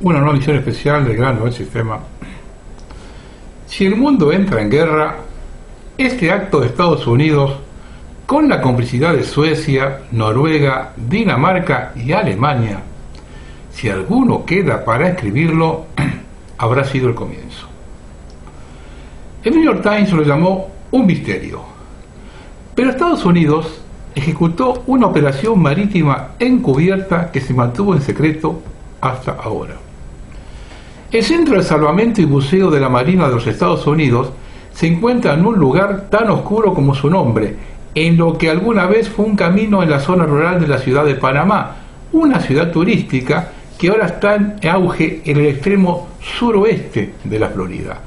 una nueva misión especial del Gran Nuevo Sistema. Si el mundo entra en guerra, este acto de Estados Unidos, con la complicidad de Suecia, Noruega, Dinamarca y Alemania, si alguno queda para escribirlo, habrá sido el comienzo. El New York Times lo llamó un misterio, pero Estados Unidos ejecutó una operación marítima encubierta que se mantuvo en secreto hasta ahora. El Centro de Salvamento y Buceo de la Marina de los Estados Unidos se encuentra en un lugar tan oscuro como su nombre, en lo que alguna vez fue un camino en la zona rural de la ciudad de Panamá, una ciudad turística que ahora está en auge en el extremo suroeste de la Florida,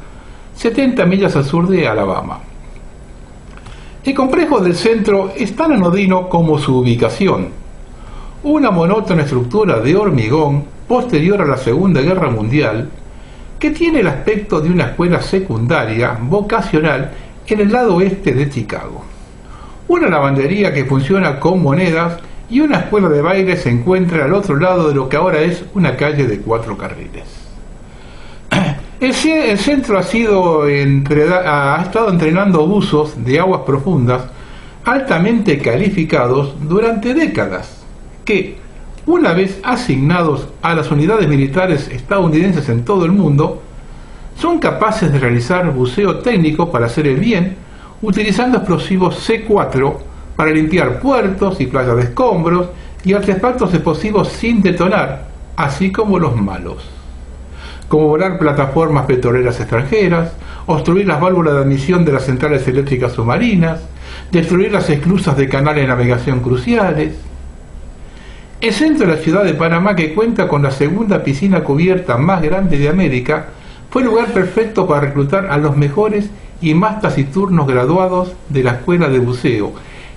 70 millas al sur de Alabama. El complejo del centro es tan anodino como su ubicación. Una monótona estructura de hormigón posterior a la Segunda Guerra Mundial, que tiene el aspecto de una escuela secundaria vocacional en el lado oeste de Chicago. Una lavandería que funciona con monedas y una escuela de baile se encuentra al otro lado de lo que ahora es una calle de 4 carriles. El centro ha estado entrenando buzos de aguas profundas altamente calificados durante décadas, que, una vez asignados a las unidades militares estadounidenses en todo el mundo, son capaces de realizar buceo técnico para hacer el bien, utilizando explosivos C4 para limpiar puertos y playas de escombros y artefactos explosivos sin detonar, así como los malos, como volar plataformas petroleras extranjeras, obstruir las válvulas de admisión de las centrales eléctricas submarinas, destruir las esclusas de canales de navegación cruciales. El centro de la ciudad de Panamá, que cuenta con la segunda piscina cubierta más grande de América, fue el lugar perfecto para reclutar a los mejores y más taciturnos graduados de la escuela de buceo,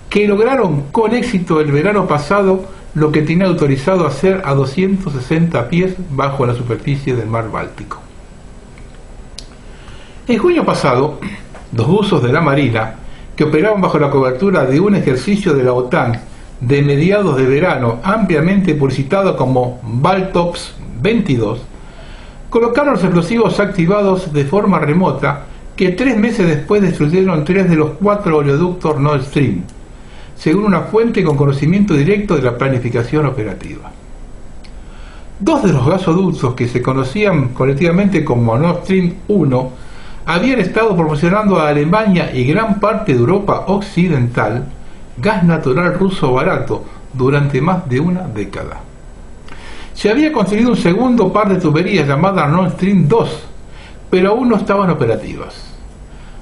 que lograron con éxito el verano pasado lo que tenía autorizado hacer a 260 pies bajo la superficie del mar Báltico. En junio pasado, los buzos de la Marina, que operaban bajo la cobertura de un ejercicio de la OTAN de mediados de verano ampliamente publicitado como Baltops 22, colocaron los explosivos activados de forma remota que 3 meses después destruyeron 3 de los 4 oleoductos Nord Stream, según una fuente con conocimiento directo de la planificación operativa. 2 de los gasoductos que se conocían colectivamente como Nord Stream 1 habían estado proporcionando a Alemania y gran parte de Europa occidental gas natural ruso barato durante más de una década. Se había construido un segundo par de tuberías llamada Nord Stream 2, pero aún no estaban operativas.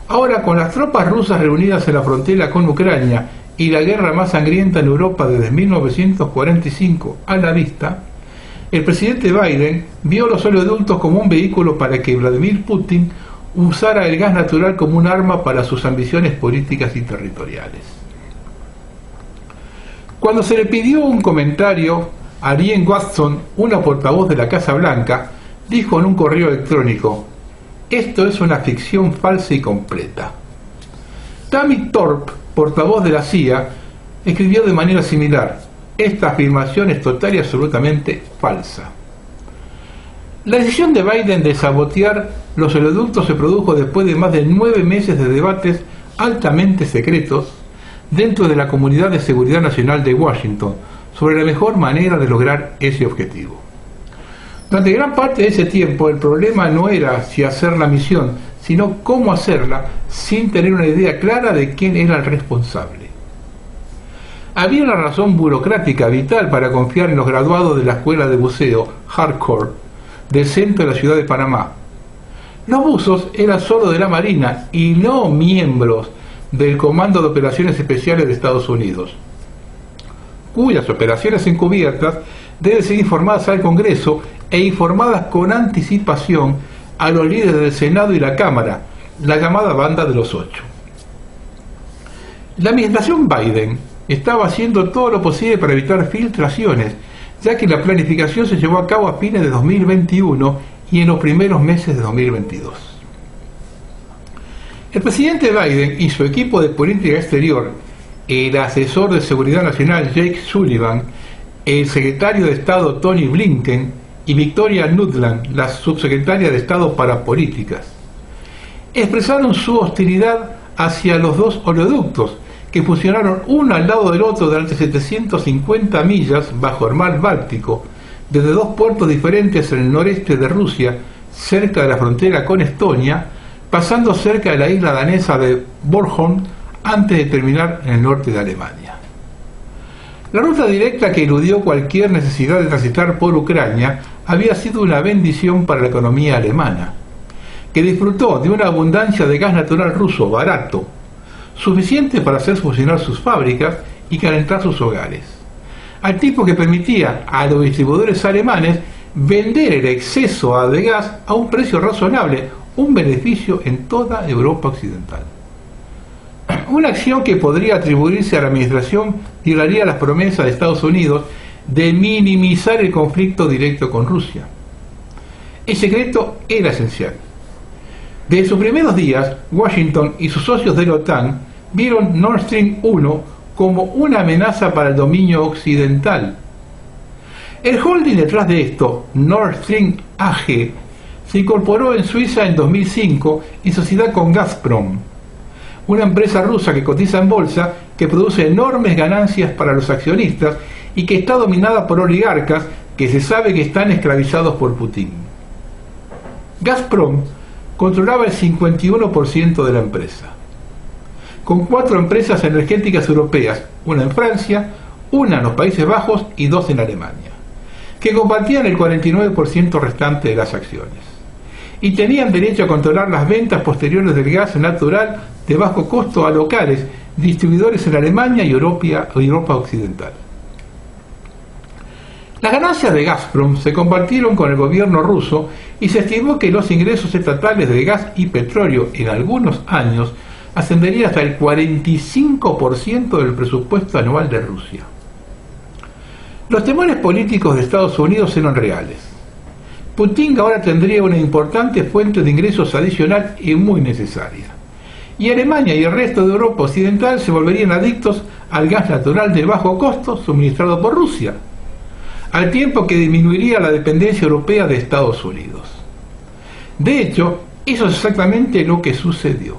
Ahora, con las tropas rusas reunidas en la frontera con Ucrania y la guerra más sangrienta en Europa desde 1945 a la vista, el presidente Biden vio los oleoductos como un vehículo para que Vladimir Putin usara el gas natural como un arma para sus ambiciones políticas y territoriales. Cuando se le pidió un comentario, Ariane Watson, una portavoz de la Casa Blanca, dijo en un correo electrónico: "Esto es una ficción falsa y completa". Tammy Thorpe, portavoz de la CIA, escribió de manera similar: "Esta afirmación es total y absolutamente falsa". La decisión de Biden de sabotear los oleoductos se produjo después de más de 9 meses de debates altamente secretos dentro de la Comunidad de Seguridad Nacional de Washington sobre la mejor manera de lograr ese objetivo. Durante gran parte de ese tiempo el problema no era si hacer la misión, sino cómo hacerla sin tener una idea clara de quién era el responsable. Había una razón burocrática vital para confiar en los graduados de la escuela de buceo Hardcore del centro de la ciudad de Panamá. Los buzos eran solo de la Marina y no miembros del Comando de Operaciones Especiales de Estados Unidos, cuyas operaciones encubiertas deben ser informadas al Congreso e informadas con anticipación a los líderes del Senado y la Cámara, la llamada Banda de los 8. La administración Biden estaba haciendo todo lo posible para evitar filtraciones, ya que la planificación se llevó a cabo a fines de 2021 y en los primeros meses de 2022. El presidente Biden y su equipo de política exterior, el asesor de seguridad nacional Jake Sullivan, el secretario de Estado Tony Blinken y Victoria Nuland, la subsecretaria de Estado para Políticas, expresaron su hostilidad hacia los dos oleoductos que funcionaron uno al lado del otro durante 750 millas bajo el mar Báltico, desde dos puertos diferentes en el noreste de Rusia, cerca de la frontera con Estonia, pasando cerca de la isla danesa de Bornholm antes de terminar en el norte de Alemania. La ruta directa que eludió cualquier necesidad de transitar por Ucrania había sido una bendición para la economía alemana, que disfrutó de una abundancia de gas natural ruso barato, suficiente para hacer funcionar sus fábricas y calentar sus hogares, al tiempo que permitía a los distribuidores alemanes vender el exceso de gas a un precio razonable, un beneficio en toda Europa occidental. Una acción que podría atribuirse a la administración violaría las promesas de Estados Unidos de minimizar el conflicto directo con Rusia. El secreto era esencial. Desde sus primeros días, Washington y sus socios de la OTAN vieron Nord Stream 1 como una amenaza para el dominio occidental. El holding detrás de esto, Nord Stream AG, se incorporó en Suiza en 2005 en sociedad con Gazprom, una empresa rusa que cotiza en bolsa, que produce enormes ganancias para los accionistas y que está dominada por oligarcas que se sabe que están esclavizados por Putin. Gazprom controlaba el 51% de la empresa, con 4 empresas energéticas europeas, una en Francia, una en los Países Bajos y 2 en Alemania, que compartían el 49% restante de las acciones, y tenían derecho a controlar las ventas posteriores del gas natural de bajo costo a locales, distribuidores en Alemania y Europa Occidental. Las ganancias de Gazprom se compartieron con el gobierno ruso y se estimó que los ingresos estatales de gas y petróleo en algunos años ascenderían hasta el 45% del presupuesto anual de Rusia. Los temores políticos de Estados Unidos eran reales. Putin ahora tendría una importante fuente de ingresos adicional y muy necesaria. Y Alemania y el resto de Europa Occidental se volverían adictos al gas natural de bajo costo suministrado por Rusia, al tiempo que disminuiría la dependencia europea de Estados Unidos. De hecho, eso es exactamente lo que sucedió.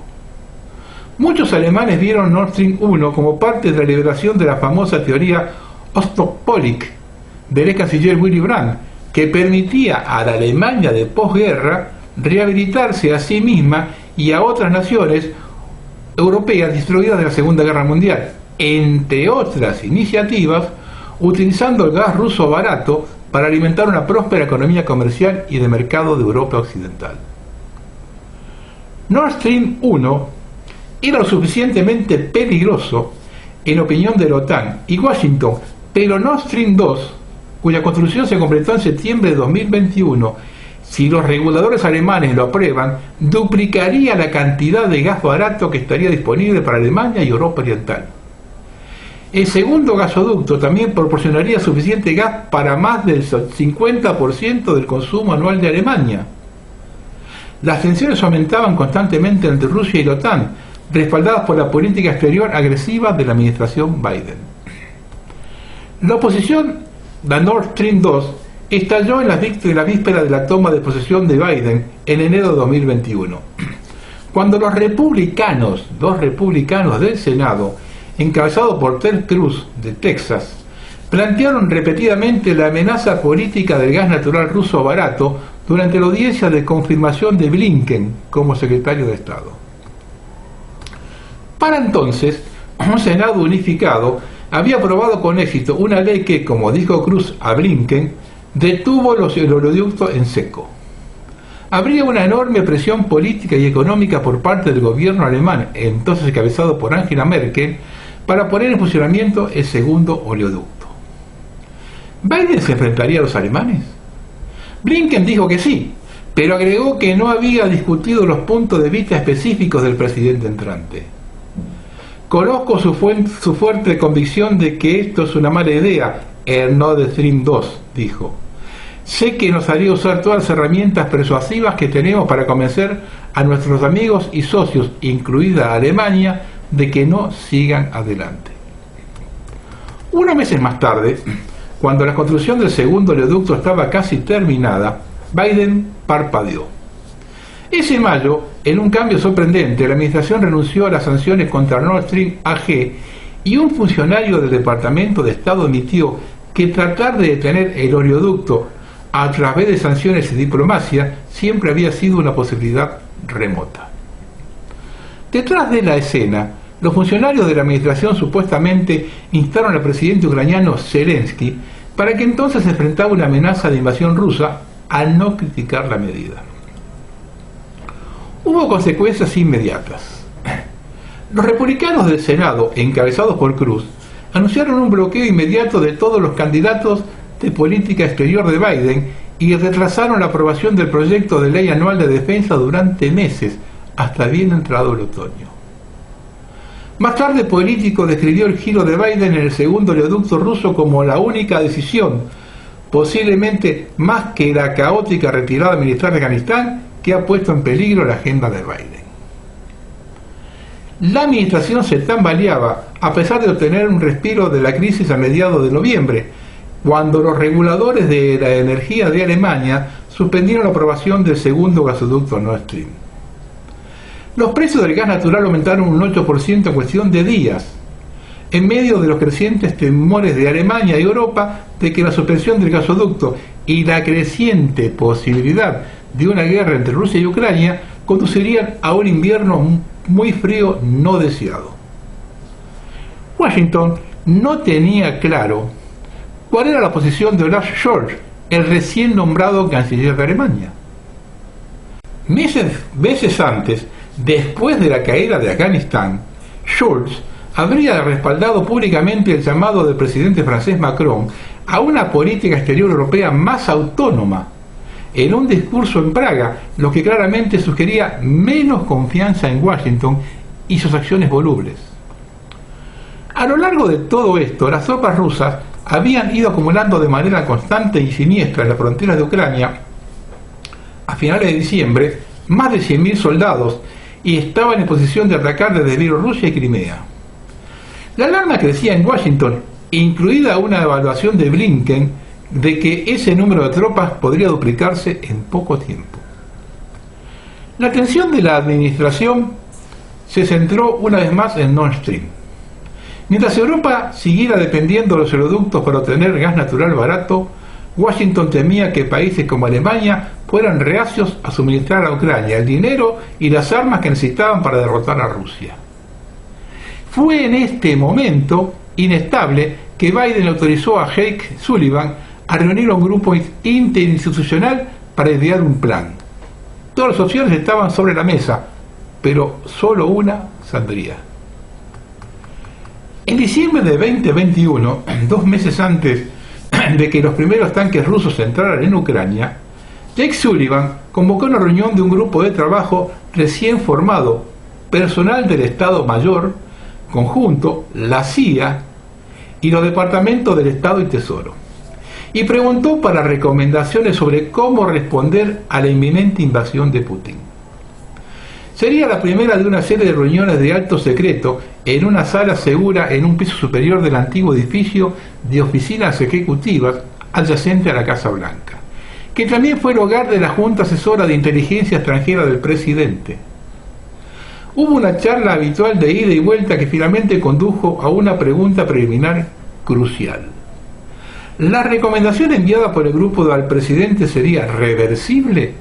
Muchos alemanes vieron Nord Stream 1 como parte de la liberación de la famosa teoría Ostpolitik del ex canciller Willy Brandt, que permitía a la Alemania de posguerra rehabilitarse a sí misma y a otras naciones europeas destruidas de la Segunda Guerra Mundial, entre otras iniciativas, utilizando el gas ruso barato para alimentar una próspera economía comercial y de mercado de Europa Occidental. Nord Stream 1 era lo suficientemente peligroso en opinión de la OTAN y Washington, pero Nord Stream 2, cuya construcción se completó en septiembre de 2021, si los reguladores alemanes lo aprueban, duplicaría la cantidad de gas barato que estaría disponible para Alemania y Europa Oriental. El segundo gasoducto también proporcionaría suficiente gas para más del 50% del consumo anual de Alemania. Las tensiones aumentaban constantemente entre Rusia y la OTAN, respaldadas por la política exterior agresiva de la administración Biden. La oposición a Nord Stream 2 estalló en la víspera de la toma de posesión de Biden en enero de 2021, cuando dos republicanos del Senado, encabezados por Ted Cruz de Texas, plantearon repetidamente la amenaza política del gas natural ruso barato durante la audiencia de confirmación de Blinken como secretario de Estado. Para entonces, un Senado unificado había aprobado con éxito una ley que, como dijo Cruz a Blinken, detuvo el oleoducto en seco. Habría una enorme presión política y económica por parte del gobierno alemán, entonces encabezado por Angela Merkel, para poner en funcionamiento el segundo oleoducto. ¿Biden se enfrentaría a los alemanes? Blinken dijo que sí, pero agregó que no había discutido los puntos de vista específicos del presidente entrante. Conozco su fuerte convicción de que esto es una mala idea, el Nord Stream 2, dijo. Sé que nos haría usar todas las herramientas persuasivas que tenemos para convencer a nuestros amigos y socios, incluida Alemania, de que no sigan adelante. Unos meses más tarde, cuando la construcción del segundo oleoducto estaba casi terminada, Biden parpadeó. Ese mayo, en un cambio sorprendente, la administración renunció a las sanciones contra Nord Stream AG y un funcionario del Departamento de Estado admitió que tratar de detener el oleoducto a través de sanciones y diplomacia siempre había sido una posibilidad remota. Detrás de la escena, los funcionarios de la administración supuestamente instaron al presidente ucraniano Zelensky para que entonces se enfrentara una amenaza de invasión rusa al no criticar la medida. Hubo consecuencias inmediatas. Los republicanos del Senado, encabezados por Cruz, anunciaron un bloqueo inmediato de todos los candidatos de política exterior de Biden y retrasaron la aprobación del proyecto de ley anual de defensa durante meses, hasta bien entrado el otoño. Más tarde, Político describió el giro de Biden en el segundo oleoducto ruso como la única decisión, posiblemente más que la caótica retirada militar de Afganistán, que ha puesto en peligro la agenda de Biden. La administración se tambaleaba a pesar de obtener un respiro de la crisis a mediados de noviembre, cuando los reguladores de la energía de Alemania suspendieron la aprobación del segundo gasoducto Nord Stream. Los precios del gas natural aumentaron un 8% en cuestión de días, en medio de los crecientes temores de Alemania y Europa de que la suspensión del gasoducto y la creciente posibilidad de una guerra entre Rusia y Ucrania conducirían a un invierno muy frío no deseado. Washington no tenía claro cuál era la posición de Olaf Scholz, el recién nombrado canciller de Alemania. Meses antes, después de la caída de Afganistán, Scholz habría respaldado públicamente el llamado del presidente francés Macron a una política exterior europea más autónoma, en un discurso en Praga, lo que claramente sugería menos confianza en Washington y sus acciones volubles. A lo largo de todo esto, las tropas rusas habían ido acumulando de manera constante y siniestra en las fronteras de Ucrania a finales de diciembre más de 100.000 soldados y estaban en posición de atacar desde Bielorrusia y Crimea. La alarma crecía en Washington, incluida una evaluación de Blinken de que ese número de tropas podría duplicarse en poco tiempo. La atención de la administración se centró una vez más en Nord Stream. Mientras Europa siguiera dependiendo de los oleoductos para obtener gas natural barato, Washington temía que países como Alemania fueran reacios a suministrar a Ucrania el dinero y las armas que necesitaban para derrotar a Rusia. Fue en este momento inestable que Biden autorizó a Jake Sullivan a reunir a un grupo interinstitucional para idear un plan. Todas las opciones estaban sobre la mesa, pero solo una saldría. En diciembre de 2021, 2 meses antes de que los primeros tanques rusos entraran en Ucrania, Jake Sullivan convocó una reunión de un grupo de trabajo recién formado, personal del Estado Mayor Conjunto, la CIA y los departamentos del Estado y Tesoro, y preguntó para recomendaciones sobre cómo responder a la inminente invasión de Putin. Sería la primera de una serie de reuniones de alto secreto en una sala segura en un piso superior del antiguo edificio de oficinas ejecutivas adyacente a la Casa Blanca, que también fue el hogar de la Junta Asesora de Inteligencia Extranjera del presidente. Hubo una charla habitual de ida y vuelta que finalmente condujo a una pregunta preliminar crucial. ¿La recomendación enviada por el grupo al presidente sería reversible,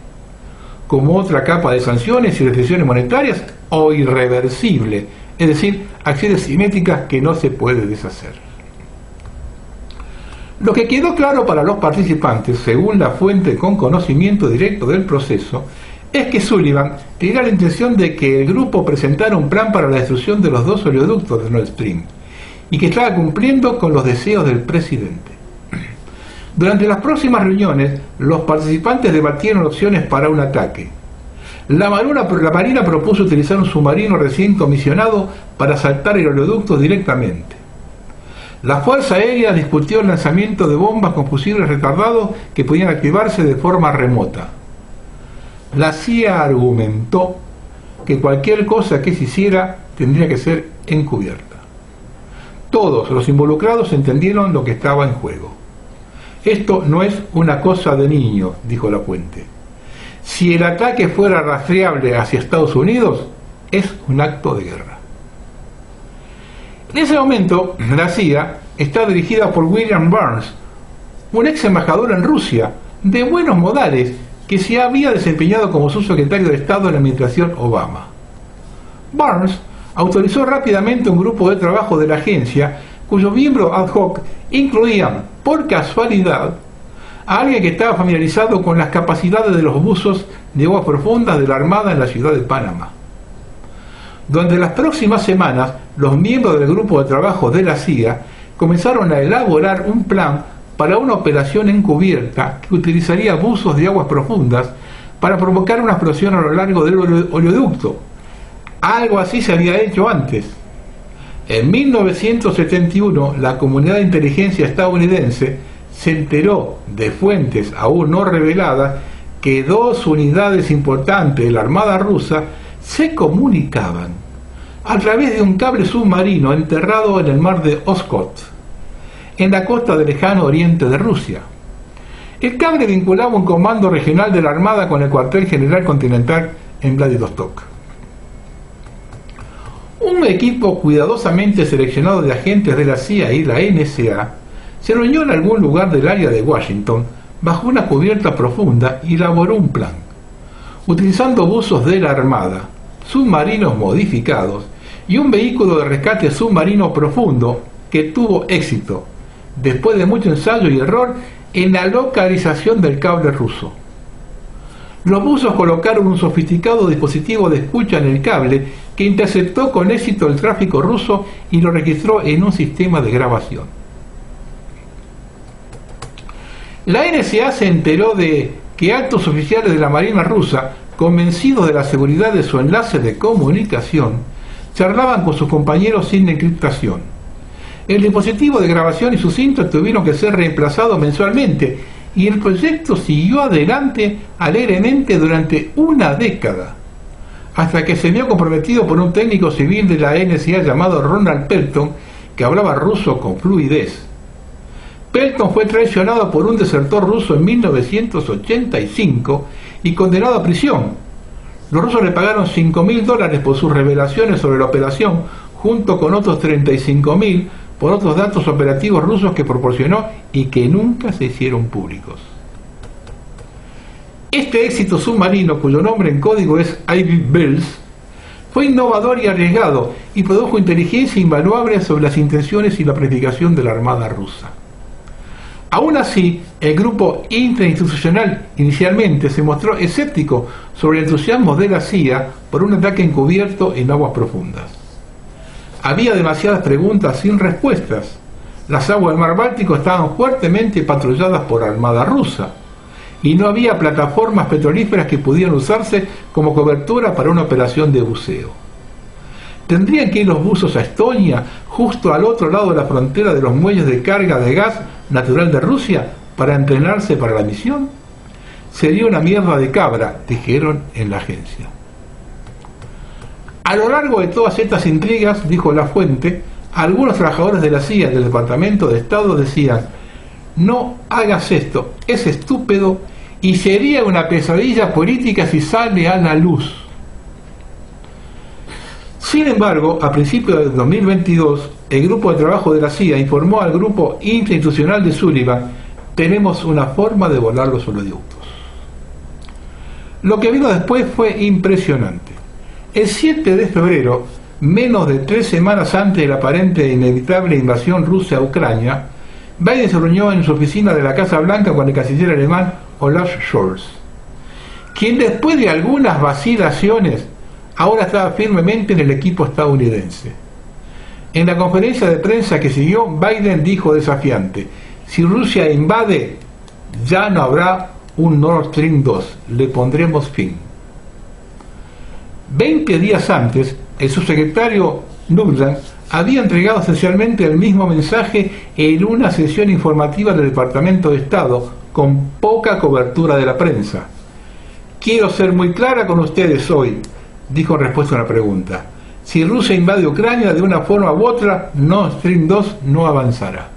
como otra capa de sanciones y restricciones monetarias, o irreversible, es decir, acciones simétricas que no se puede deshacer? Lo que quedó claro para los participantes, según la fuente con conocimiento directo del proceso, es que Sullivan tenía la intención de que el grupo presentara un plan para la destrucción de los 2 oleoductos de Nord Stream, y que estaba cumpliendo con los deseos del presidente. Durante las próximas reuniones, los participantes debatieron opciones para un ataque. La Marina propuso utilizar un submarino recién comisionado para asaltar el oleoducto directamente. La Fuerza Aérea discutió el lanzamiento de bombas con fusiles retardados que podían activarse de forma remota. La CIA argumentó que cualquier cosa que se hiciera tendría que ser encubierta. Todos los involucrados entendieron lo que estaba en juego. Esto no es una cosa de niños, dijo la fuente. Si el ataque fuera rastreable hacia Estados Unidos, es un acto de guerra. En ese momento, la CIA está dirigida por William Burns, un ex embajador en Rusia, de buenos modales, que se había desempeñado como subsecretario de Estado en la administración Obama. Burns autorizó rápidamente un grupo de trabajo de la agencia, cuyos miembros ad hoc incluían, por casualidad, a alguien que estaba familiarizado con las capacidades de los buzos de aguas profundas de la Armada en la ciudad de Panamá. Durante las próximas semanas, los miembros del grupo de trabajo de la CIA comenzaron a elaborar un plan para una operación encubierta que utilizaría buzos de aguas profundas para provocar una explosión a lo largo del oleoducto. Algo así se había hecho antes. En 1971, la comunidad de inteligencia estadounidense se enteró de fuentes aún no reveladas que dos unidades importantes de la Armada rusa se comunicaban a través de un cable submarino enterrado en el mar de Okhotsk, en la costa del lejano oriente de Rusia. El cable vinculaba un comando regional de la Armada con el cuartel general continental en Vladivostok. Un equipo cuidadosamente seleccionado de agentes de la CIA y la NSA se reunió en algún lugar del área de Washington bajo una cubierta profunda y elaboró un plan. Utilizando buzos de la Armada, submarinos modificados y un vehículo de rescate submarino profundo que tuvo éxito, después de mucho ensayo y error, en la localización del cable ruso. Los buzos colocaron un sofisticado dispositivo de escucha en el cable que interceptó con éxito el tráfico ruso y lo registró en un sistema de grabación. La NSA se enteró de que altos oficiales de la Marina rusa, convencidos de la seguridad de su enlace de comunicación, charlaban con sus compañeros sin encriptación. El dispositivo de grabación y sus cintas tuvieron que ser reemplazados mensualmente y el proyecto siguió adelante alegremente durante una década, hasta que se vio comprometido por un técnico civil de la NSA llamado Ronald Pelton, que hablaba ruso con fluidez. Pelton fue traicionado por un desertor ruso en 1985 y condenado a prisión. Los rusos le pagaron $5.000 por sus revelaciones sobre la operación, junto con otros $35.000 por otros datos operativos rusos que proporcionó y que nunca se hicieron públicos. Este éxito submarino, cuyo nombre en código es Ivy Bells, fue innovador y arriesgado y produjo inteligencia invaluable sobre las intenciones y la planificación de la Armada rusa. Aún así, el grupo interinstitucional inicialmente se mostró escéptico sobre el entusiasmo de la CIA por un ataque encubierto en aguas profundas. Había demasiadas preguntas sin respuestas. Las aguas del mar Báltico estaban fuertemente patrulladas por la Armada rusa y no había plataformas petrolíferas que pudieran usarse como cobertura para una operación de buceo. ¿Tendrían que ir los buzos a Estonia, justo al otro lado de la frontera de los muelles de carga de gas natural de Rusia, para entrenarse para la misión? Sería una mierda de cabra, dijeron en la agencia. A lo largo de todas estas intrigas, dijo la fuente, algunos trabajadores de la CIA del Departamento de Estado decían: no hagas esto, es estúpido y sería una pesadilla política si sale a la luz. Sin embargo, a principios de 2022, el grupo de trabajo de la CIA informó al grupo interinstitucional de Sullivan: tenemos una forma de volar los oleoductos. Lo que vino después fue impresionante. El 7 de febrero, menos de 3 semanas antes de la aparente e inevitable invasión rusa a Ucrania, Biden se reunió en su oficina de la Casa Blanca con el canciller alemán Olaf Scholz, quien después de algunas vacilaciones ahora estaba firmemente en el equipo estadounidense. En la conferencia de prensa que siguió, Biden dijo desafiante: si Rusia invade, ya no habrá un Nord Stream 2, le pondremos fin. 20 días antes, el subsecretario Nuland había entregado esencialmente el mismo mensaje en una sesión informativa del Departamento de Estado, con poca cobertura de la prensa. Quiero ser muy clara con ustedes hoy, dijo en respuesta a una pregunta: si Rusia invade Ucrania de una forma u otra, Nord Stream 2 no avanzará.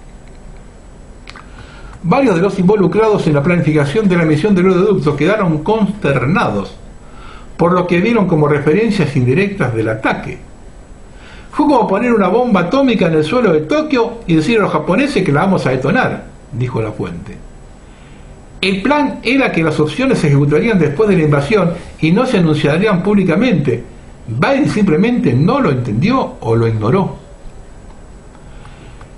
Varios de los involucrados en la planificación de la misión del oleoducto quedaron consternados por lo que vieron como referencias indirectas del ataque. Fue como poner una bomba atómica en el suelo de Tokio y decir a los japoneses que la vamos a detonar, dijo la fuente. El plan era que las opciones se ejecutarían después de la invasión y no se anunciarían públicamente. Biden simplemente no lo entendió o lo ignoró.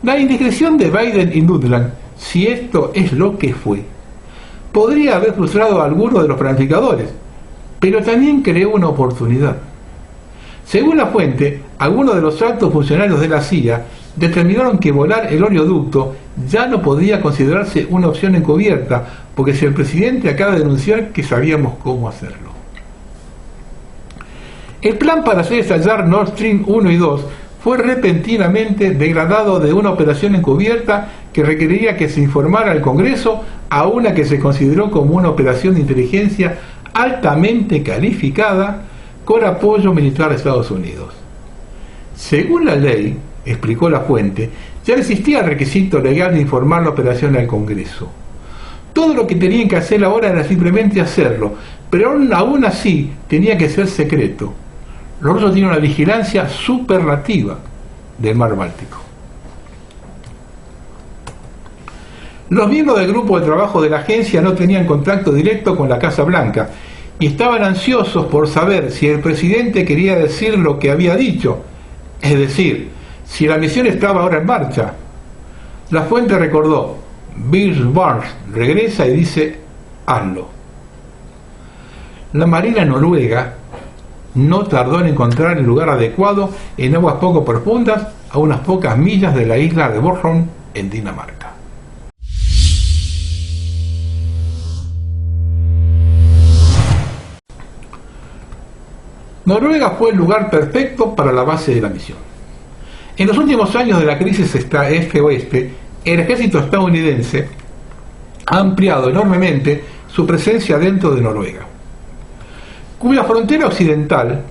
La indiscreción de Biden y Nuland, si esto es lo que fue, podría haber frustrado a algunos de los planificadores, pero también creó una oportunidad. Según la fuente, algunos de los altos funcionarios de la CIA determinaron que volar el oleoducto ya no podía considerarse una opción encubierta, porque si el presidente acaba de denunciar que sabíamos cómo hacerlo. El plan para hacer estallar Nord Stream 1 y 2 fue repentinamente degradado de una operación encubierta que requeriría que se informara al Congreso a una que se consideró como una operación de inteligencia altamente calificada con apoyo militar de Estados Unidos. Según la ley, explicó la fuente, ya existía el requisito legal de informar la operación al Congreso. Todo lo que tenían que hacer ahora era simplemente hacerlo, pero aún así tenía que ser secreto. Los rusos tienen una vigilancia superlativa del mar Báltico. Los miembros del grupo de trabajo de la agencia no tenían contacto directo con la Casa Blanca y estaban ansiosos por saber si el presidente quería decir lo que había dicho, es decir, si la misión estaba ahora en marcha. La fuente recordó: Bill Barnes regresa y dice, hazlo. La Marina noruega no tardó en encontrar el lugar adecuado en aguas poco profundas a unas pocas millas de la isla de Bornholm, en Dinamarca. Noruega fue el lugar perfecto para la base de la misión. En los últimos años de la crisis este-oeste, el ejército estadounidense ha ampliado enormemente su presencia dentro de Noruega, cuya frontera occidental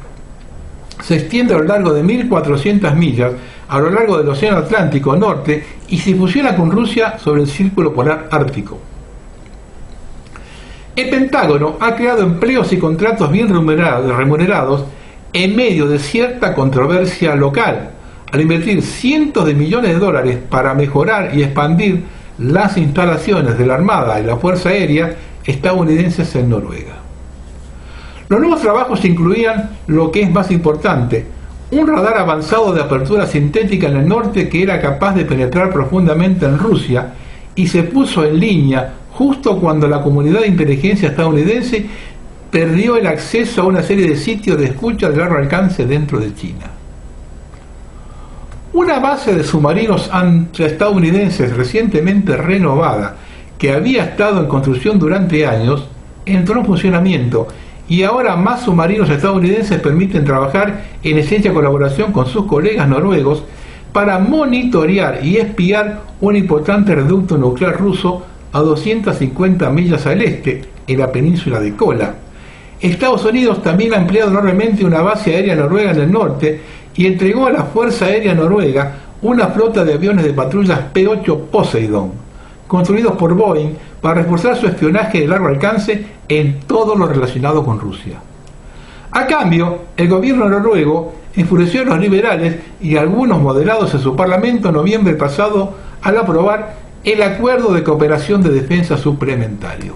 se extiende a lo largo de 1.400 millas a lo largo del Océano Atlántico Norte y se fusiona con Rusia sobre el Círculo Polar Ártico. El Pentágono ha creado empleos y contratos bien remunerados en medio de cierta controversia local, al invertir cientos de millones de dólares para mejorar y expandir las instalaciones de la Armada y la Fuerza Aérea estadounidenses en Noruega. Los nuevos trabajos incluían lo que es más importante: un radar avanzado de apertura sintética en el norte que era capaz de penetrar profundamente en Rusia, y se puso en línea justo cuando la comunidad de inteligencia estadounidense perdió el acceso a una serie de sitios de escucha de largo alcance dentro de China. Una base de submarinos estadounidenses recientemente renovada, que había estado en construcción durante años, entró en funcionamiento, y ahora más submarinos estadounidenses permiten trabajar en estrecha colaboración con sus colegas noruegos para monitorear y espiar un importante reducto nuclear ruso a 250 millas al este, en la península de Kola. Estados Unidos también ha ampliado enormemente una base aérea noruega en el norte y entregó a la Fuerza Aérea Noruega una flota de aviones de patrullas P-8 Poseidon, construidos por Boeing para reforzar su espionaje de largo alcance en todo lo relacionado con Rusia. A cambio, el gobierno noruego enfureció a los liberales y a algunos moderados en su parlamento en noviembre pasado al aprobar el Acuerdo de Cooperación de Defensa Suplementario.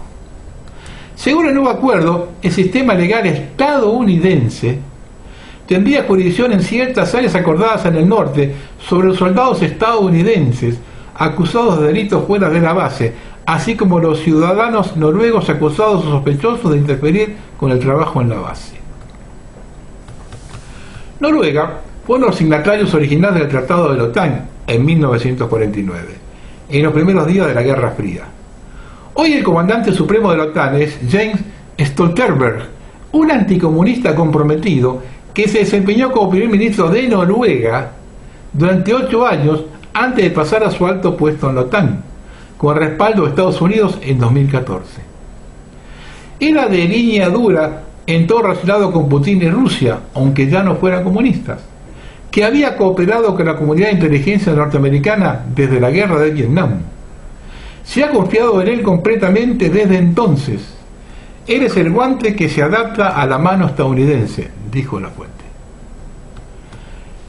Según el nuevo acuerdo, el sistema legal estadounidense tendría jurisdicción en ciertas áreas acordadas en el norte sobre los soldados estadounidenses acusados de delitos fuera de la base, así como los ciudadanos noruegos acusados o sospechosos de interferir con el trabajo en la base. Noruega fue uno de los signatarios originales del Tratado de la OTAN en 1949, en los primeros días de la Guerra Fría. Hoy el comandante supremo de la OTAN es Jens Stoltenberg, un anticomunista comprometido que se desempeñó como primer ministro de Noruega durante 8 años antes de pasar a su alto puesto en la OTAN, con respaldo de Estados Unidos en 2014. Era de línea dura en todo relacionado con Putin y Rusia, aunque ya no fueran comunistas, que había cooperado con la comunidad de inteligencia norteamericana desde la guerra de Vietnam. Se ha confiado en él completamente desde entonces. Él es el guante que se adapta a la mano estadounidense, dijo la fuente.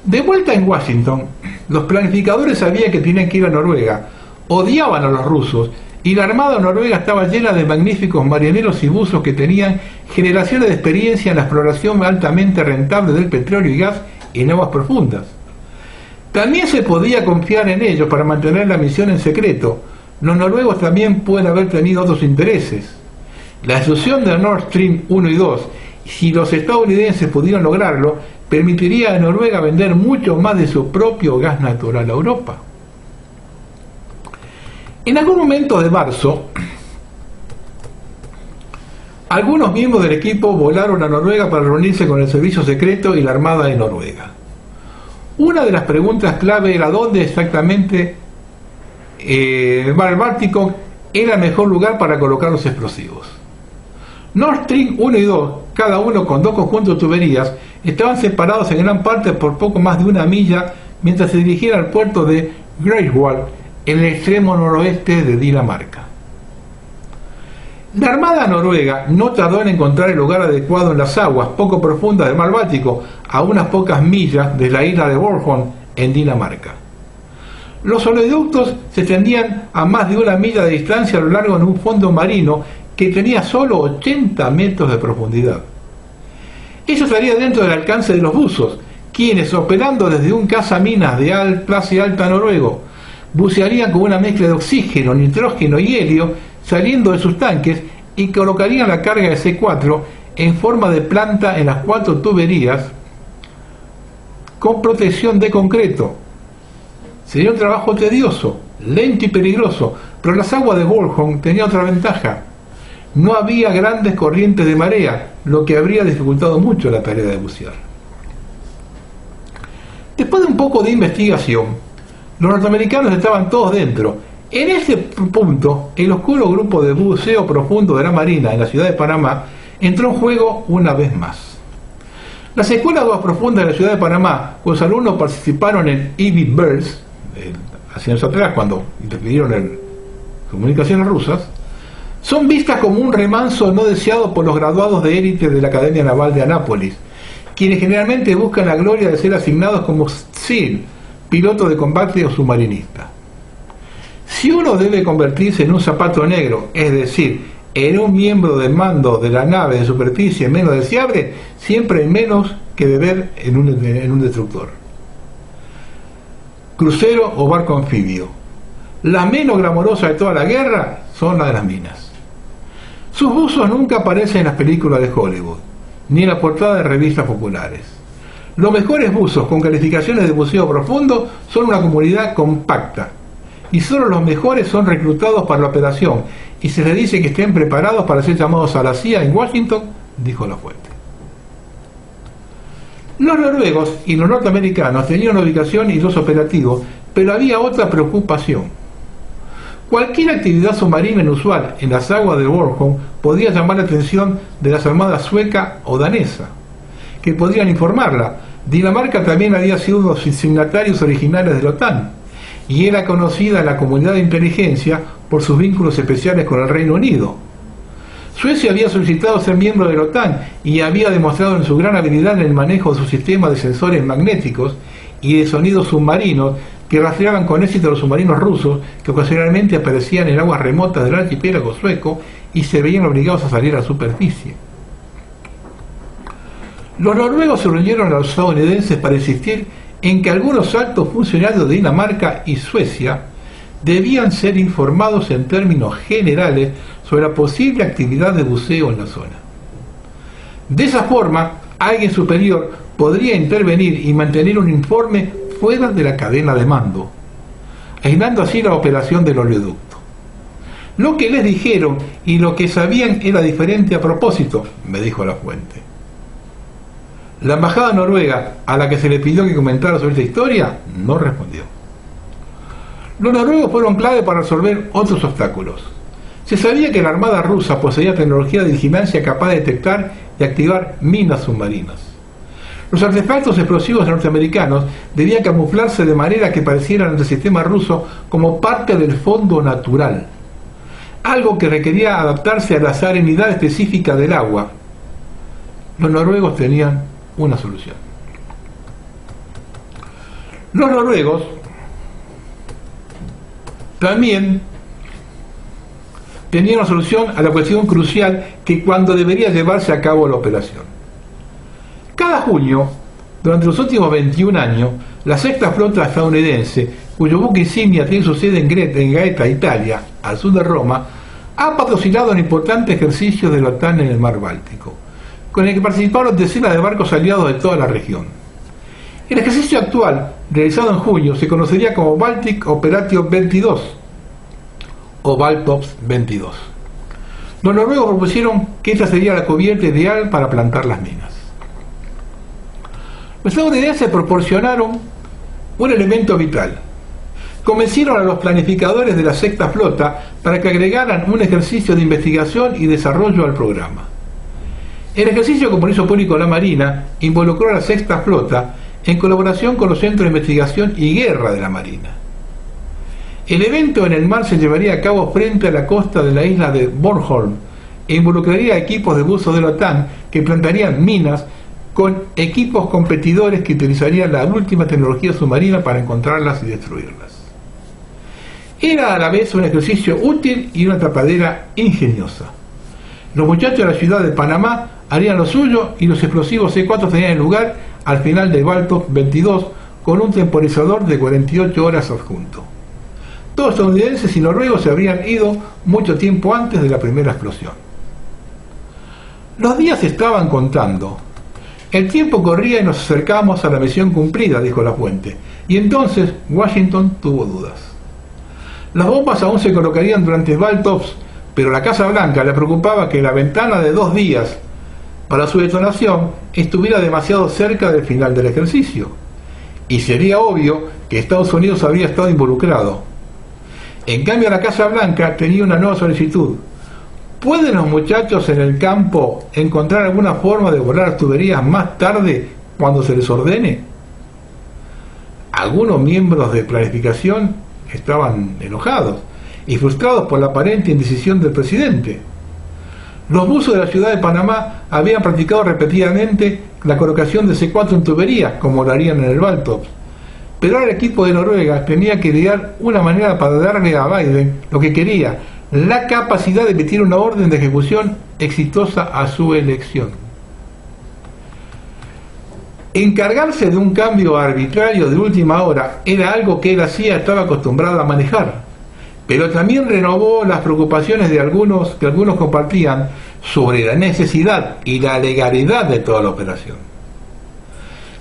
De vuelta en Washington, los planificadores sabían que tenían que ir a Noruega, odiaban a los rusos, y la armada noruega estaba llena de magníficos marineros y buzos que tenían generaciones de experiencia en la exploración altamente rentable del petróleo y gas en aguas profundas. También se podía confiar en ellos para mantener la misión en secreto. Los noruegos también pueden haber tenido otros intereses. La destrucción de Nord Stream 1 y 2, si los estadounidenses pudieran lograrlo, permitiría a Noruega vender mucho más de su propio gas natural a Europa. En algún momento de marzo, algunos miembros del equipo volaron a Noruega para reunirse con el servicio secreto y la Armada de Noruega. Una de las preguntas clave era dónde exactamente el mar Báltico era el mejor lugar para colocar los explosivos. Nord Stream 1 y 2, cada uno con 2 conjuntos de tuberías, estaban separados en gran parte por poco más de 1 milla mientras se dirigían al puerto de Greifswald, en el extremo noroeste de Dinamarca. La Armada noruega no tardó en encontrar el lugar adecuado en las aguas poco profundas del mar Báltico, a unas pocas millas de la isla de Bornholm, en Dinamarca. Los oleoductos se extendían a más de 1 milla de distancia a lo largo de un fondo marino que tenía solo 80 metros de profundidad. Eso estaría dentro del alcance de los buzos, quienes, operando desde un cazaminas de clase alta noruego, bucearían con una mezcla de oxígeno, nitrógeno y helio saliendo de sus tanques y colocarían la carga de C4 en forma de planta en las 4 tuberías con protección de concreto. Sería un trabajo tedioso, lento y peligroso, pero las aguas de Bornholm tenían otra ventaja. No había grandes corrientes de marea, lo que habría dificultado mucho la tarea de bucear. Después de un poco de investigación, los norteamericanos estaban todos dentro. En ese punto, el oscuro grupo de buceo profundo de la Marina en la ciudad de Panamá entró en juego una vez más. Las escuelas de aguas profundas de la ciudad de Panamá, cuyos alumnos participaron en E.B. Burns, hace años atrás, cuando interfirieron en comunicaciones rusas, son vistas como un remanso no deseado por los graduados de élite de la Academia Naval de Anápolis, quienes generalmente buscan la gloria de ser asignados como SEAL, piloto de combate o submarinista. Si uno debe convertirse en un zapato negro, es decir, en un miembro del mando de la nave de superficie menos deseable, siempre hay menos que beber en un destructor, crucero o barco anfibio. La menos glamorosa de toda la guerra son las de las minas. Sus buzos nunca aparecen en las películas de Hollywood, ni en la portada de revistas populares. Los mejores buzos con calificaciones de buceo profundo son una comunidad compacta, y solo los mejores son reclutados para la operación, y se les dice que estén preparados para ser llamados a la CIA en Washington, dijo la fuente. Los noruegos y los norteamericanos tenían una ubicación y 2 operativos, pero había otra preocupación. Cualquier actividad submarina inusual en las aguas de Bornholm podía llamar la atención de las armadas sueca o danesa, que podrían informarla. Dinamarca también había sido uno de los signatarios originales de la OTAN, y era conocida en la comunidad de inteligencia por sus vínculos especiales con el Reino Unido. Suecia había solicitado ser miembro de la OTAN y había demostrado en su gran habilidad en el manejo de su sistema de sensores magnéticos y de sonidos submarinos que rastreaban con éxito a los submarinos rusos que ocasionalmente aparecían en aguas remotas del archipiélago sueco y se veían obligados a salir a la superficie. Los noruegos se reunieron a los estadounidenses para insistir en que algunos altos funcionarios de Dinamarca y Suecia debían ser informados en términos generales sobre la posible actividad de buceo en la zona. De esa forma, alguien superior podría intervenir y mantener un informe fuera de la cadena de mando, aislando así la operación del oleoducto. Lo que les dijeron y lo que sabían era diferente a propósito, me dijo la fuente. La embajada noruega, a la que se le pidió que comentara sobre esta historia, no respondió. Los noruegos fueron clave para resolver otros obstáculos. Se sabía que la armada rusa poseía tecnología de vigilancia capaz de detectar y activar minas submarinas. Los artefactos explosivos norteamericanos debían camuflarse de manera que parecieran ante el sistema ruso como parte del fondo natural. algo que requería adaptarse a la salinidad específica del agua. Los noruegos tenían una solución. Los noruegos también tenían una solución a la cuestión crucial que cuando debería llevarse a cabo la operación. Cada junio, durante los últimos 21 años, la sexta flota estadounidense, cuyo buque insignia tiene su sede en Gaeta, Italia, al sur de Roma, ha patrocinado un importante ejercicio de la OTAN en el mar Báltico, con el que participaron decenas de barcos aliados de toda la región. El ejercicio actual, realizado en junio, se conocería como Baltic Operation 22 o Baltops 22. Los noruegos propusieron que esta sería la cubierta ideal para plantar las minas. Los estadounidenses proporcionaron un elemento vital. Convencieron a los planificadores de la sexta flota para que agregaran un ejercicio de investigación y desarrollo al programa. El ejercicio, como lo hizo público la Marina, involucró a la sexta flota en colaboración con los Centros de Investigación y Guerra de la Marina. El evento en el mar se llevaría a cabo frente a la costa de la isla de Bornholm e involucraría equipos de buzo de la OTAN que plantarían minas con equipos competidores que utilizarían la última tecnología submarina para encontrarlas y destruirlas. Era a la vez un ejercicio útil y una tapadera ingeniosa. Los muchachos de la ciudad de Panamá harían lo suyo y los explosivos C4 tenían lugar al final del Baltops 22 con un temporizador de 48 horas adjunto. Todos los estadounidenses y noruegos se habrían ido mucho tiempo antes de la primera explosión. Los días estaban contando. El tiempo corría y nos acercábamos a la misión cumplida, dijo la fuente, y entonces Washington tuvo dudas. Las bombas aún se colocarían durante Baltops, pero a la Casa Blanca le preocupaba que la ventana de 2 días para su detonación estuviera demasiado cerca del final del ejercicio, y sería obvio que Estados Unidos habría estado involucrado. En cambio, la Casa Blanca tenía una nueva solicitud. ¿Pueden los muchachos en el campo encontrar alguna forma de volar las tuberías más tarde cuando se les ordene? Algunos miembros de planificación estaban enojados y frustrados por la aparente indecisión del presidente. Los buzos de la ciudad de Panamá habían practicado repetidamente la colocación de C4 en tuberías, como lo harían en el Baltops. Pero ahora el equipo de Noruega tenía que idear una manera para darle a Biden lo que quería, la capacidad de emitir una orden de ejecución exitosa a su elección. Encargarse de un cambio arbitrario de última hora era algo que él estaba acostumbrado a manejar, pero también renovó las preocupaciones de algunos que algunos compartían sobre la necesidad y la legalidad de toda la operación.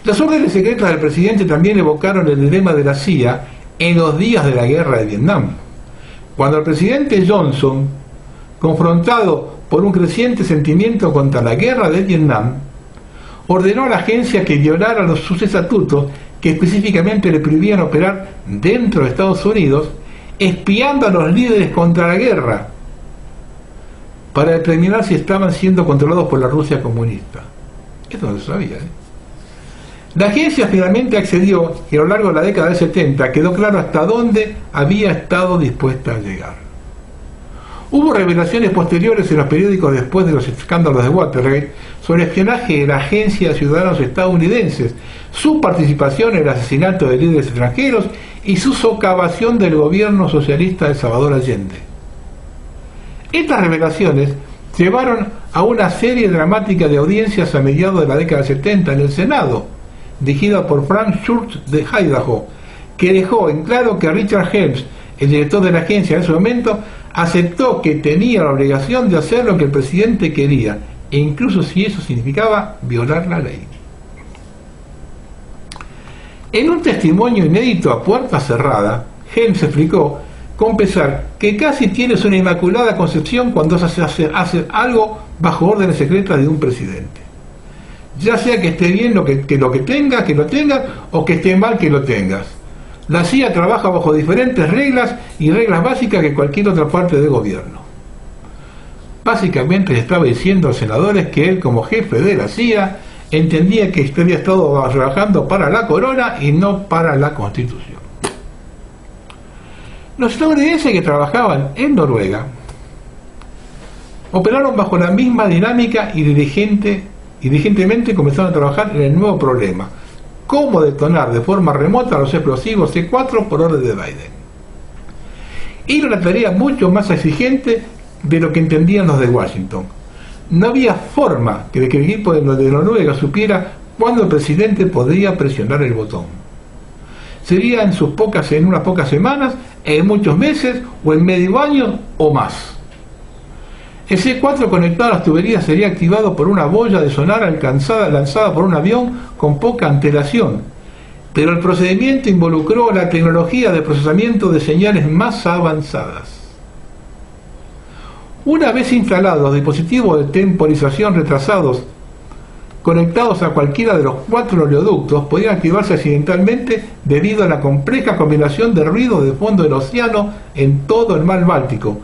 Las órdenes secretas del presidente también evocaron el dilema de la CIA en los días de la guerra de Vietnam, cuando el presidente Johnson, confrontado por un creciente sentimiento contra la guerra de Vietnam, ordenó a la agencia que violara sus estatutos que específicamente le prohibían operar dentro de Estados Unidos, espiando a los líderes contra la guerra, para determinar si estaban siendo controlados por la Rusia comunista. Esto no se sabía, La agencia finalmente accedió y a lo largo de la década del 70 quedó claro hasta dónde había estado dispuesta a llegar. Hubo revelaciones posteriores en los periódicos después de los escándalos de Watergate sobre espionaje de la agencia de ciudadanos estadounidenses, su participación en el asesinato de líderes extranjeros y su socavación del gobierno socialista de Salvador Allende. Estas revelaciones llevaron a una serie dramática de audiencias a mediados de la década del 70 en el Senado, dirigida por Frank Schurz de Idaho, que dejó en claro que Richard Helms, el director de la agencia en ese momento, aceptó que tenía la obligación de hacer lo que el presidente quería, e incluso si eso significaba violar la ley. En un testimonio inédito a puerta cerrada, Helms explicó con pesar que casi tienes una inmaculada concepción cuando haces algo bajo órdenes secretas de un presidente. Ya sea que esté bien que lo tengas, o que esté mal que lo tengas. La CIA trabaja bajo diferentes reglas y reglas básicas que cualquier otra parte del gobierno. Básicamente le estaba diciendo a los senadores que él, como jefe de la CIA, entendía que había estado trabajando para la corona y no para la Constitución. Los estadounidenses que trabajaban en Noruega operaron bajo la misma dinámica y diligentemente comenzaron a trabajar en el nuevo problema: cómo detonar de forma remota los explosivos C4 por orden de Biden. Era una tarea mucho más exigente de lo que entendían los de Washington. No había forma que el equipo de Noruega supiera cuándo el presidente podría presionar el botón. Sería en unas pocas semanas, en muchos meses, o en medio año o más. El C4 conectado a las tuberías sería activado por una boya de sonar lanzada por un avión con poca antelación, pero el procedimiento involucró la tecnología de procesamiento de señales más avanzadas. Una vez instalados los dispositivos de temporización retrasados conectados a cualquiera de los 4 oleoductos, podían activarse accidentalmente debido a la compleja combinación de ruidos de fondo del océano en todo el mar Báltico,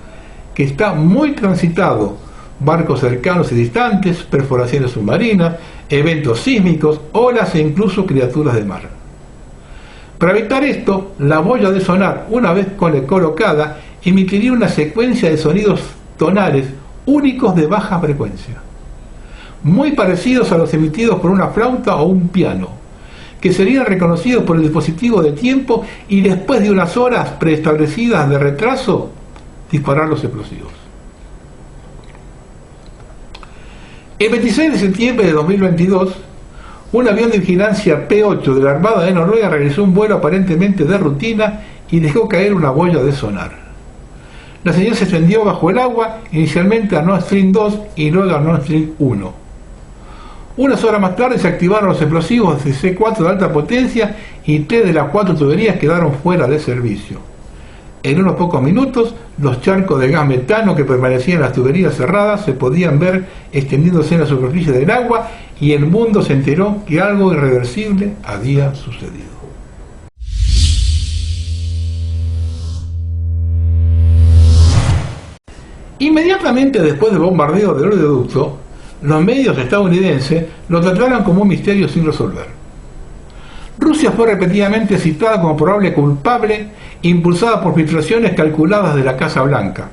que está muy transitado: barcos cercanos y distantes, perforaciones submarinas, eventos sísmicos, olas e incluso criaturas de mar. Para evitar esto, la boya de sonar, una vez colocada, emitiría una secuencia de sonidos tonales únicos de baja frecuencia, muy parecidos a los emitidos por una flauta o un piano, que serían reconocidos por el dispositivo de tiempo y después de unas horas preestablecidas de retraso, disparar los explosivos. El 26 de septiembre de 2022, un avión de vigilancia P-8 de la Armada de Noruega realizó un vuelo aparentemente de rutina y dejó caer una boya de sonar. La señal se extendió bajo el agua, inicialmente a Nord Stream 2 y luego a Nord Stream 1. Unas horas más tarde se activaron los explosivos de C4 de alta potencia y 3 de las 4 tuberías quedaron fuera de servicio. En unos pocos minutos, los charcos de gas metano que permanecían en las tuberías cerradas se podían ver extendiéndose en la superficie del agua, y el mundo se enteró que algo irreversible había sucedido. Inmediatamente después del bombardeo del oleoducto, los medios estadounidenses lo trataron como un misterio sin resolver. Rusia fue repetidamente citada como probable culpable, impulsada por filtraciones calculadas de la Casa Blanca,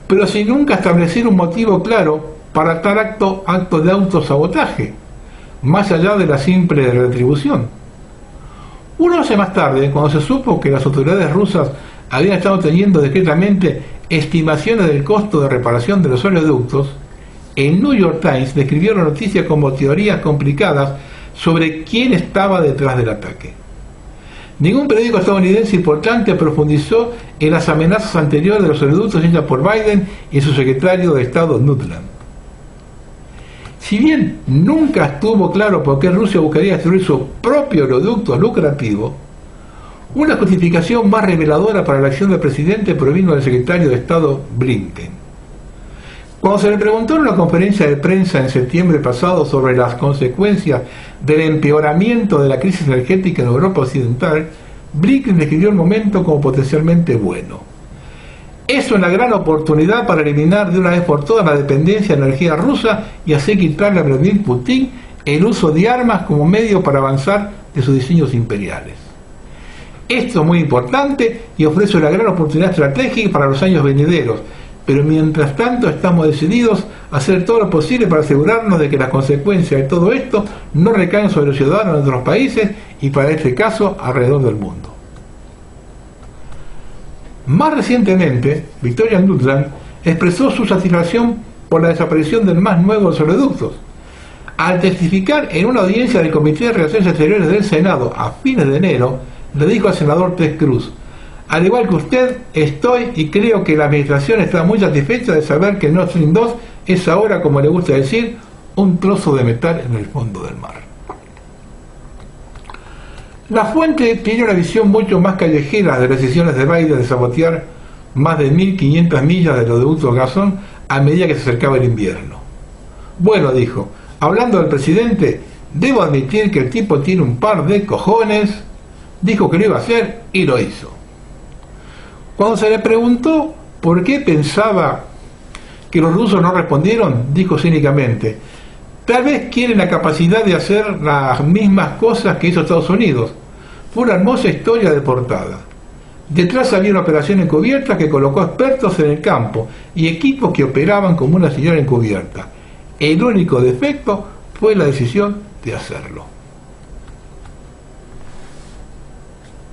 pero sin nunca establecer un motivo claro para tal acto de autosabotaje, más allá de la simple retribución. Una noche más tarde, cuando se supo que las autoridades rusas habían estado teniendo discretamente estimaciones del costo de reparación de los oleoductos, el New York Times describió la noticia como teorías complicadas sobre quién estaba detrás del ataque. Ningún periódico estadounidense importante profundizó en las amenazas anteriores de los oleoductos hechas por Biden y su secretario de Estado Nuland. Si bien nunca estuvo claro por qué Rusia buscaría destruir su propio oleoducto lucrativo, una justificación más reveladora para la acción del presidente provino del secretario de Estado Blinken. Cuando se le preguntó en una conferencia de prensa en septiembre pasado sobre las consecuencias del empeoramiento de la crisis energética en Europa Occidental, Blinken describió el momento como potencialmente bueno. Es una gran oportunidad para eliminar de una vez por todas la dependencia de energía rusa y así quitarle a Vladimir Putin el uso de armas como medio para avanzar de sus diseños imperiales. Esto es muy importante y ofrece una gran oportunidad estratégica para los años venideros, pero mientras tanto estamos decididos a hacer todo lo posible para asegurarnos de que las consecuencias de todo esto no recaen sobre los ciudadanos de otros países y, para este caso, alrededor del mundo. Más recientemente, Victoria Nuland expresó su satisfacción por la desaparición del más nuevo de los oleoductos. Al testificar en una audiencia del Comité de Relaciones Exteriores del Senado a fines de enero, le dijo al senador Ted Cruz: al igual que usted, estoy y creo que la administración está muy satisfecha de saber que Nord Stream 2 es ahora, como le gusta decir, un trozo de metal en el fondo del mar. La fuente tiene una visión mucho más callejera de las decisiones de Biden de sabotear más de 1.500 millas del oleoducto Gasón a medida que se acercaba el invierno. Bueno, dijo, hablando del presidente, debo admitir que el tipo tiene un par de cojones, dijo que lo iba a hacer y lo hizo. Cuando se le preguntó por qué pensaba que los rusos no respondieron, dijo cínicamente: tal vez quieren la capacidad de hacer las mismas cosas que hizo Estados Unidos. Fue una hermosa historia de portada. Detrás había una operación encubierta que colocó expertos en el campo y equipos que operaban como una señal encubierta. El único defecto fue la decisión de hacerlo.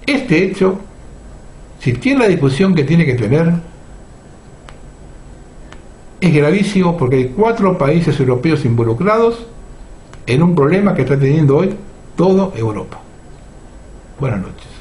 Este hecho, si tiene la discusión que tiene que tener, es gravísimo porque hay 4 países europeos involucrados en un problema que está teniendo hoy toda Europa. Buenas noches.